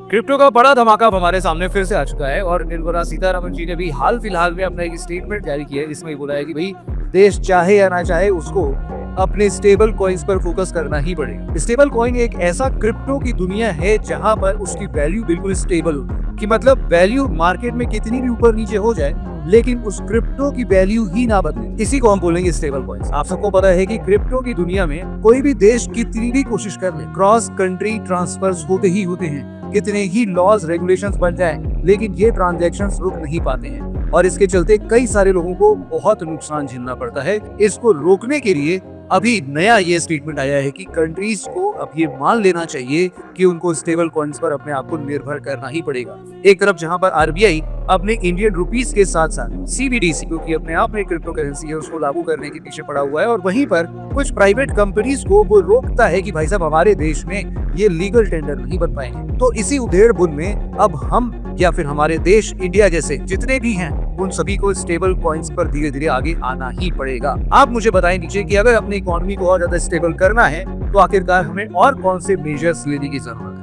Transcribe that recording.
Crypto का बड़ा धमाका अब हमारे सामने फिर से आ चुका है और निर्मला सीतारमण जी ने भी हाल फिलहाल में अपना एक स्टेटमेंट जारी किया है जिसमें बोला है कि भाई देश चाहे या ना चाहे उसको अपने स्टेबल कॉइन्स पर फोकस करना ही पड़ेगा। स्टेबल कॉइन एक ऐसा क्रिप्टो की दुनिया है जहां पर उसकी वैल्यू बिल्कुल स्टेबल होती है कि मतलब वैल्यू मार्केट में कितनी भी ऊपर नीचे हो जाए लेकिन उस क्रिप्टो की वैल्यू ही ना बदले, इसी को हम बोलेंगे स्टेबल कॉइन्स। आप सबको पता है कि क्रिप्टो की दुनिया में कोई भी देश कितनी भी कोशिश कर ले क्रॉस कंट्री ट्रांसफर्स होते ही होते हैं, कितने ही लॉज रेगुलेशंस बन जाए लेकिन ये ट्रांजैक्शंस रुक नहीं पाते हैं और इसके चलते कई सारे लोगों को बहुत नुकसान झेलना पड़ता है। इसको रोकने के लिए अभी नया ये स्टेटमेंट आया है कि कंट्रीज को अब ये मान लेना चाहिए कि उनको स्टेबल कॉइन्स पर अपने आप को निर्भर करना ही पड़ेगा। एक तरफ जहां पर आरबीआई अपने इंडियन रुपीस के साथ साथ सीबीडीसी जो कि अपने आप में क्रिप्टो करेंसी है उसको लागू करने के पीछे पड़ा हुआ है और वहीं पर कुछ प्राइवेट कंपनीज को वो रोकता है कि भाई साहब हमारे देश में ये लीगल टेंडर नहीं बन पाएंगे। तो इसी उधेड़-बुन में अब हम या फिर हमारे देश इंडिया जैसे जितने भी हैं उन सभी को स्टेबल कॉइन्स पर धीरे धीरे आगे आना ही पड़ेगा। आप मुझे बताएं नीचे कि अगर अपनी इकोनॉमी को और ज्यादा स्टेबल करना है तो आखिरकार हमें और कौन से मेजर्स लेने की जरूरत है।